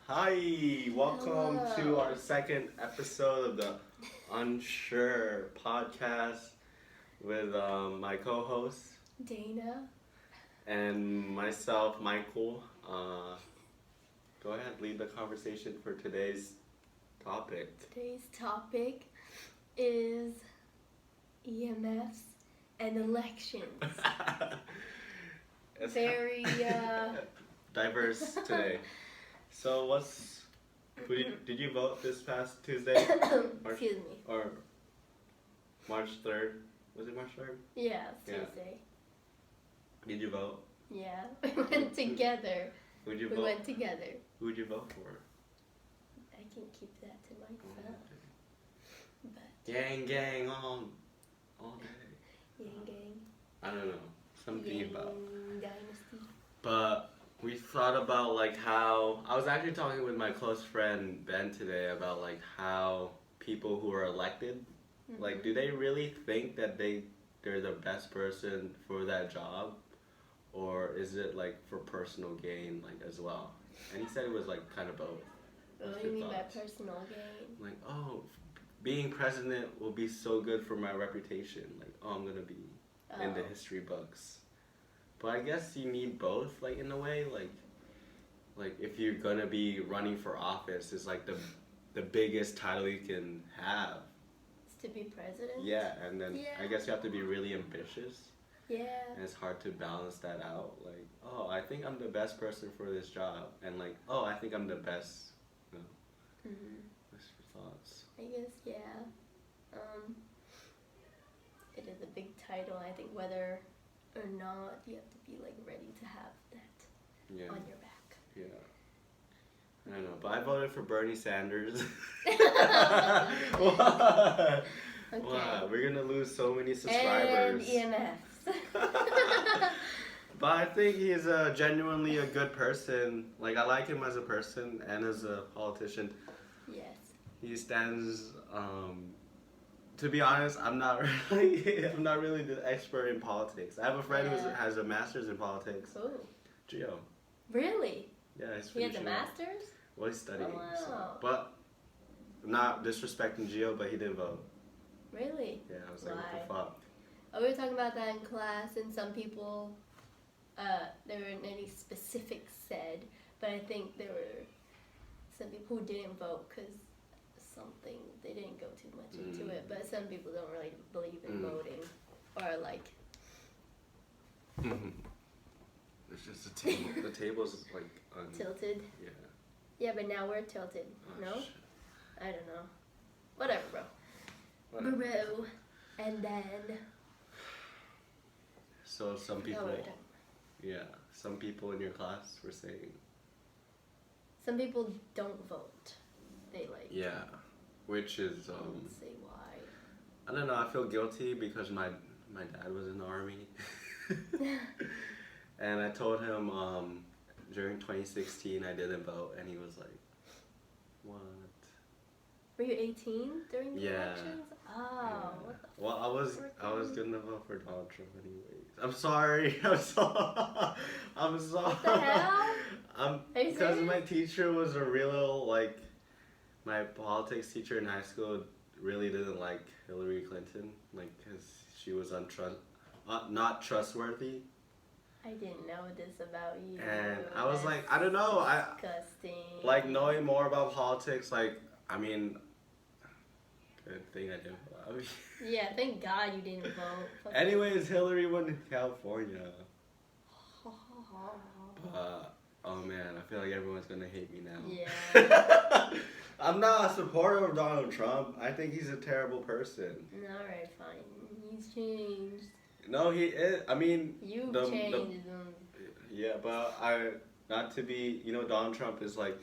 Hi, welcome to Hello. our second episode of the Unsure podcast with my co-host Dana. and myself, Michael. Go ahead, lead the conversation for today's topic. Today's topic is EMFs and elections. It's Very, diverse today. So did you vote this past Tuesday? Excuse me. Or March 3rd? Was it March 3rd? Yeah, it's Yeah. Tuesday. Did you vote? Yeah, we went together. Who'd you We vote? went together. Who'd you vote for? I can keep that to myself. But Gang all day. Yang Gang. I don't know. Something Yang about. Dynasty. But we thought about like how I was actually talking with my close friend Ben today about like how people who are elected, like do they really think that they're the best person for that job? Or is it like for personal gain like as well? And he said it was like kind of both. What What's do you your mean by thoughts? personal gain? Like, oh, being president will be so good for my reputation. Like, oh, I'm gonna be in the history books. But I guess you need both, like in a way. Like if you're gonna be running for office, it's like the biggest title you can have. It's to be president? Yeah, and then Yeah. I guess you have to be really ambitious. Yeah. And it's hard to balance that out. Like, oh, I think I'm the best person for this job, and like, oh, I think I'm the best. You know, what's your thoughts? I guess, yeah. It is a big title. I think whether or not you have to be like ready to have that Yeah. on your back. Yeah. I don't know, but I voted for Bernie Sanders. What? Okay. Wow, we're gonna lose so many And subscribers. EMFs. But I think he's genuinely a good person. Like I like him as a person and as a politician. Yes. He stands. To be honest, I'm not really the expert in politics. I have a friend who Yeah. has a master's in politics. Oh, Geo. really? Yeah, he's He has a finishing. master's? Well, he's studying. Oh, So. wow. But not disrespecting Geo, but he didn't vote. Really? Yeah, I was like, Why? what the fuck? Oh, we were talking about that in class, and some people, there weren't any specifics said, but I think there were some people who didn't vote because something, they didn't go too much into it, but some people don't really believe in voting, or like, It's just a table. The table's like tilted. Yeah. Yeah, but now we're tilted, Oh, no? shit. I don't know. Whatever, bro. Whatever. Bro. And then, So some oh, people, we're done. yeah, some people in your class were saying, Some people don't vote. They like, yeah, which is don't say why. I don't know. I feel guilty because my dad was in the army, and I told him during 2016 I didn't vote, and he was like, "What?" Were you 18 during the Yeah. elections? Oh, Yeah. what the Well, frick? I was gonna vote for Donald Trump anyways. I'm sorry. I'm sorry. I'm sorry. What the hell? Are you Because serious? my teacher was a real like, my politics teacher in high school really didn't like Hillary Clinton, like, cause she was not trustworthy. I didn't know this about you. And I was That's like, I don't know. disgusting. Like knowing more about politics. Like, I mean, good thing I didn't vote. I mean, Yeah, thank God you didn't vote. Fuck anyways, Hillary won in California. you. But, oh man, I feel like everyone's gonna hate me now. Yeah. I'm not a supporter of Donald Trump. I think he's a terrible person. Alright, fine. He's changed. No, he is. I mean, You've The- changed him. yeah, but not to be, Donald Trump is like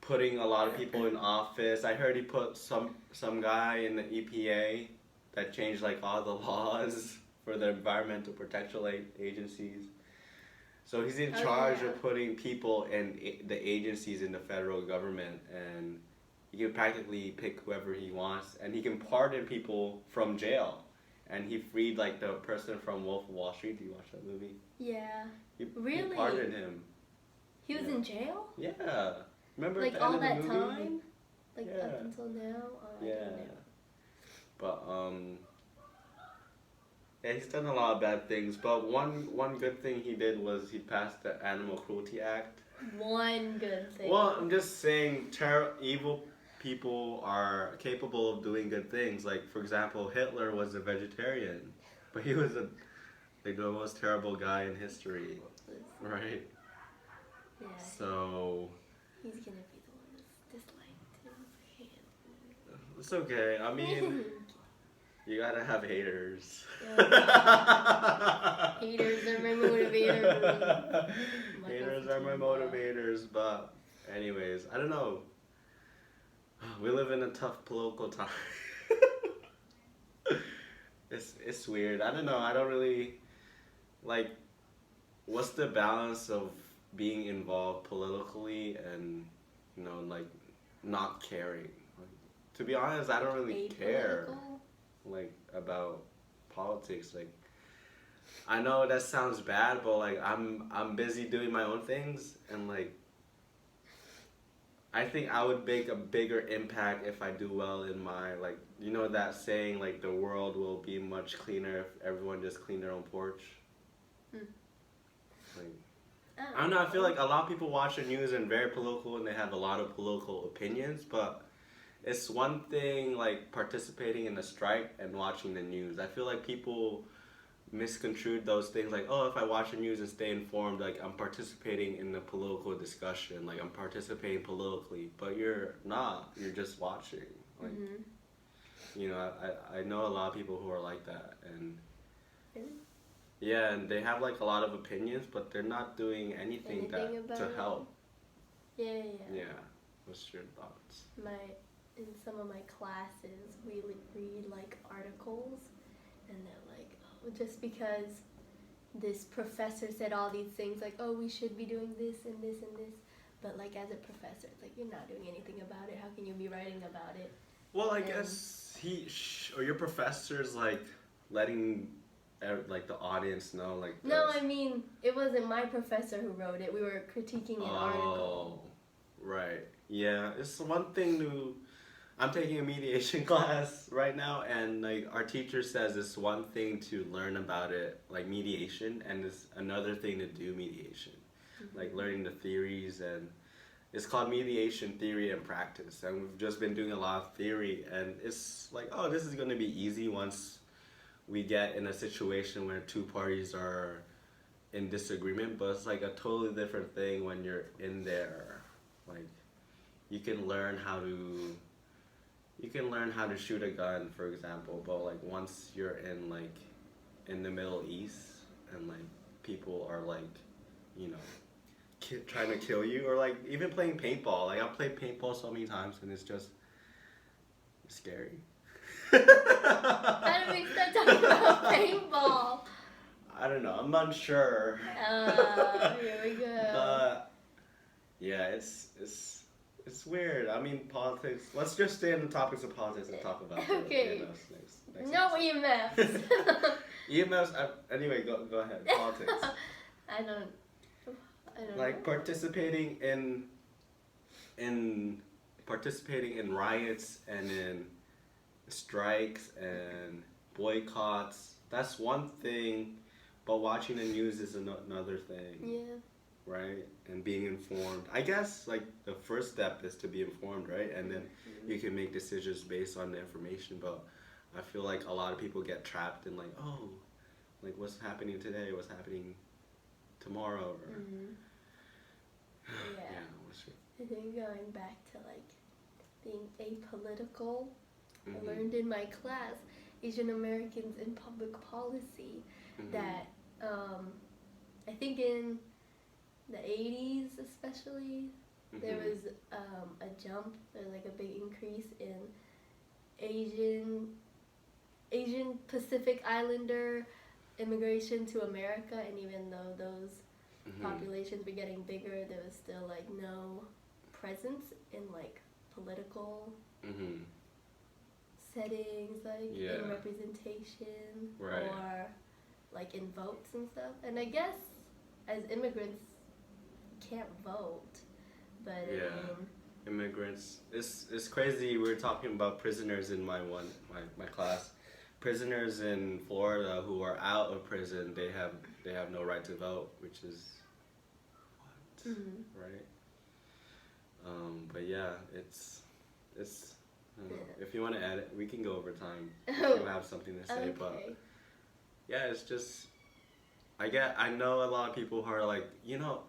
putting a lot of people in office. I heard he put some guy in the EPA that changed like all the laws for the environmental protection agencies. So he's in Oh, charge yeah. of putting people in the agencies in the federal government, and he can practically pick whoever he wants, and he can pardon people from jail. And he freed like the person from Wolf of Wall Street. Do you watch that movie? Yeah. He Really? pardoned him. He was Yeah. in jail? Yeah. Remember Like at the all end of that the movie? time? Like Yeah. up until now? Oh, I Yeah. don't know. But yeah, he's done a lot of bad things. But one good thing he did was he passed the Animal Cruelty Act. One good thing. Well, I'm just saying, evil people are capable of doing good things. Like, for example, Hitler was a vegetarian, but he was like the most terrible guy in history, right? Yeah. So He's gonna be the one that's disliked. it's okay. I mean, you gotta have haters. Haters are my motivators. Haters are my motivators, but anyways, I don't know. We live in a tough political time. It's weird. I don't know. I don't really like. What's the balance of being involved politically and like not caring? Like, to be honest, I don't really care like about politics. Like, I know that sounds bad, but like I'm busy doing my own things, and like I think I would make a bigger impact if I do well in my, like, that saying, like, the world will be much cleaner if everyone just cleaned their own porch. Like, I don't know, I feel like a lot of people watch the news and very political and they have a lot of political opinions, but it's one thing like participating in a strike and watching the news. I feel like people misconstrued those things like, oh, if I watch the news and stay informed, like I'm participating in the political discussion, like I'm participating politically, but you're not. You're just watching. Like, I know a lot of people who are like that, and yeah, and they have like a lot of opinions, but they're not doing anything to help. Yeah. What's your thoughts? In some of my classes, we read like articles, and they're like, oh, just because this professor said all these things, like, oh, we should be doing this and this and this, but like as a professor, it's like you're not doing anything about it. How can you be writing about it? Well, I guess or your professor's like letting like the audience know, like. No, I mean it wasn't my professor who wrote it. We were critiquing an article. Right. Yeah, it's one thing I'm taking a mediation class right now, and like our teacher says it's one thing to learn about it, like mediation, and it's another thing to do mediation, like learning the theories, and it's called mediation theory and practice, and we've just been doing a lot of theory, and it's like, oh, this is going to be easy once we get in a situation where two parties are in disagreement, but it's like a totally different thing when you're in there. Like, you can learn how to shoot a gun, for example, but like once you're in the Middle East and like people are like, trying to kill you, or like even playing paintball. Like I've played paintball so many times and it's just scary. How do we start talking about paintball? I don't know. I'm unsure. Here we go. But yeah, it's weird. I mean, politics. Let's just stay on the topics of politics and talk about okay. Next no EMFs. EMFs. Anyway, go ahead. Politics. I don't like know. participating in riots and in strikes and boycotts. That's one thing, but watching the news is another thing. Yeah. Right? And being informed. I guess like the first step is to be informed, right? And then you can make decisions based on the information. But I feel like a lot of people get trapped in like, oh, like what's happening today? What's happening tomorrow? Or, yeah. I think going back to like being apolitical, I learned in my class, Asian Americans in Public Policy, that I think in the 80s especially, there was a jump, or like a big increase in Asian Pacific Islander immigration to America, and even though those populations were getting bigger, there was still like no presence in like political settings, like in representation or like in votes and stuff. And I guess as immigrants can't vote, But Yeah. I mean, Immigrants. It's crazy. We were talking about prisoners in my class. Prisoners in Florida who are out of prison, they have no right to vote, which is what, right? But yeah, it's I don't know. Yeah. If you want to add it, we can go over time. If Oh, you have something to say, but okay. yeah, it's just I know a lot of people who are like,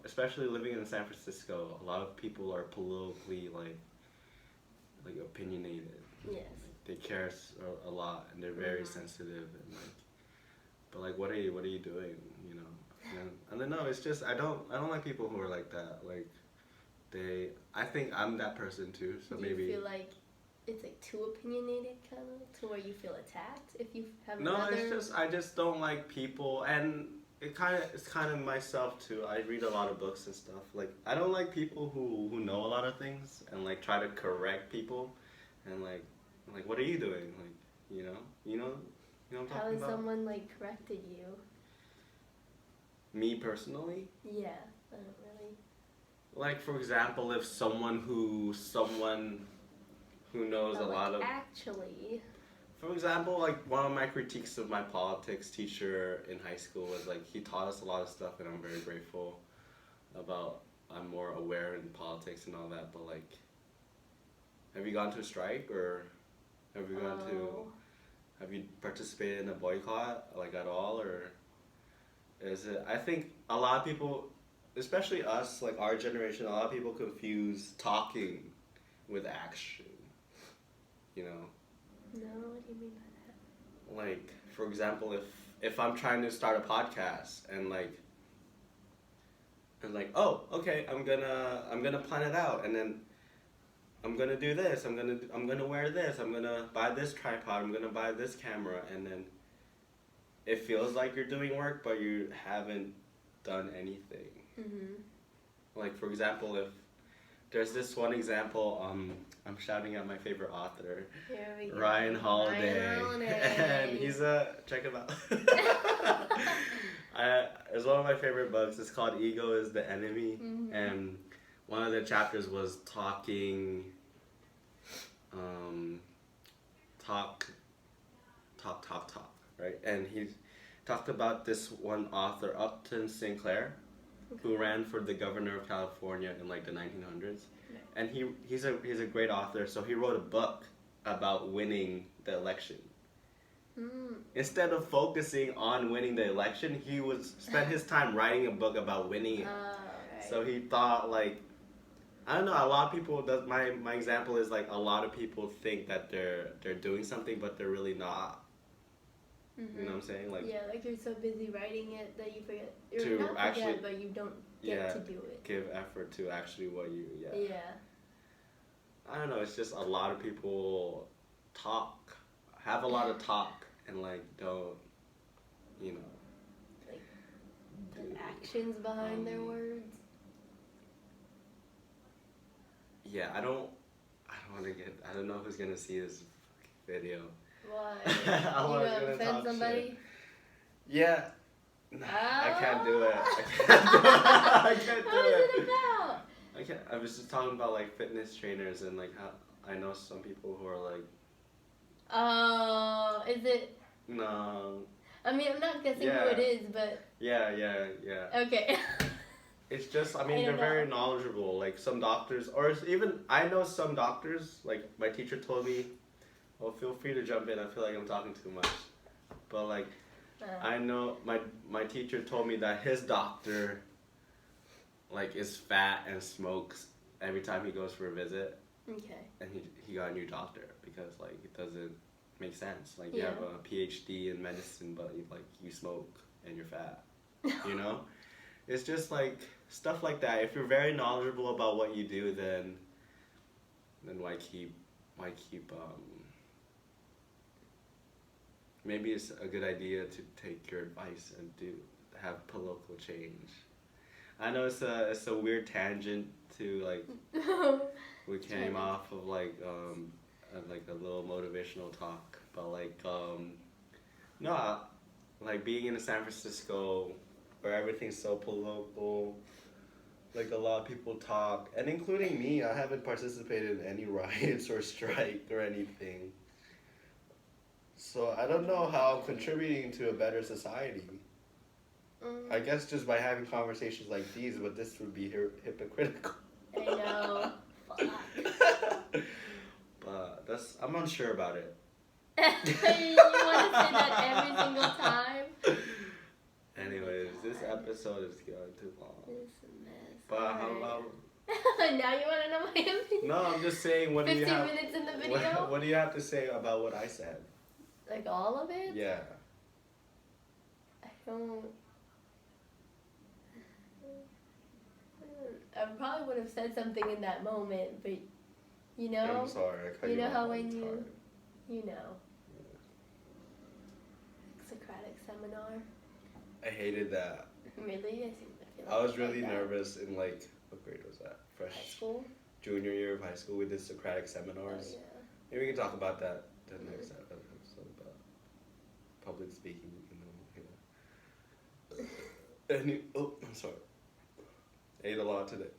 especially living in San Francisco, a lot of people are politically like opinionated. Yes. They care a lot and they're very sensitive and but like what are you doing, and I don't know, it's just I don't like people who are like that, like I think I'm that person too, so Do maybe you feel like it's like too opinionated, kind of, to where you feel attacked if you have no, another? it's just I just don't like people, and it's kind of myself too. I read a lot of books and stuff. Like I don't like people who know a lot of things and like try to correct people, and like what are you doing? Like you know what I'm How talking has about? someone like corrected you? Me personally, Yeah, I don't really. like for example, if someone who knows a But, lot of. actually. For example, like one of my critiques of my politics teacher in high school was like he taught us a lot of stuff, and I'm very grateful about. I'm more aware in politics and all that. But like, have you gone to a strike or have you gone to? Have you participated in a boycott like at all, or is it? I think a lot of people, especially us, like our generation, a lot of people confuse talking with action. You know. No, what do you mean by that? Like for example, if I'm trying to start a podcast and like oh okay, I'm gonna plan it out, and then I'm gonna do this, I'm gonna wear this, I'm gonna buy this tripod, I'm gonna buy this camera, and then it feels like you're doing work but you haven't done anything. Like for example, if there's this one example, I'm shouting out my favorite author, Here we go. Ryan Holiday. Ryan Holiday. And he's check him out. It's one of my favorite books. It's called Ego is the Enemy, and one of the chapters was talking, talk, right? And he talked about this one author, Upton Sinclair, who ran for the governor of California in like the 1900s. And he's a great author, so he wrote a book about winning the election. Instead of focusing on winning the election, he spent his time writing a book about winning it. Right. So he thought like, I don't know, a lot of people, my example is like a lot of people think that they're doing something but they're really not. You know what I'm saying? Like, yeah, like you're so busy writing it that you forget. To Not actually- forget, but you don't get to do it. give effort to actually what you Yeah. I don't know, it's just a lot of people have a lot of talk and like don't, Like do, the actions behind their words. yeah, I don't know who's gonna see this video. Why? How You am I gonna gonna offend talk somebody? shit? Yeah. I can't do it. Ah. I can't do What is it. it about? I can't. I was just talking about like fitness trainers and like how I know some people who are like, Oh, is it? no. I mean, I'm not guessing Yeah. who it is, but Yeah. okay. It's just, I I mean, they're don't very know. knowledgeable. Like some doctors, or even I know some doctors. Like my teacher told me. Well, feel free to jump in. I feel like I'm talking too much, but like I know my teacher told me that his doctor like is fat and smokes every time he goes for a visit, Okay. and he got a new doctor because like it doesn't make sense. Like you Yeah. have a PhD in medicine, but you smoke and you're fat. You know, it's just like stuff like that. If you're very knowledgeable about what you do, then why keep maybe it's a good idea to take your advice and have political change. I know it's a weird tangent to like we came off of like a little motivational talk, but like no, like being in San Francisco where everything's so political, Like a lot of people talk, and including me, I haven't participated in any riots or strike or anything. So I don't know how I'm contributing to a better society. I guess just by having conversations like these, but this would be hypocritical. I know. Fuck. But I'm unsure about it. You want to say that every single time? Anyways, this episode is going too long. It's a mess. But how about... Now you want to know my opinion? No, I'm just saying, what do you 15 have... minutes in the video? What do you have to say about what I said? Like all of it? Yeah. I probably would have said something in that moment, but you know... I'm sorry, I cut you know off how all when the you... time. You know. Socratic seminar. I hated that. Really? I feel like I was you really like that. nervous in like, what grade was that? High school? Junior year of high school. We did Socratic seminars. Oh, yeah. Maybe we can talk about that the next episode about public speaking. I'm sorry. I ate a lot today.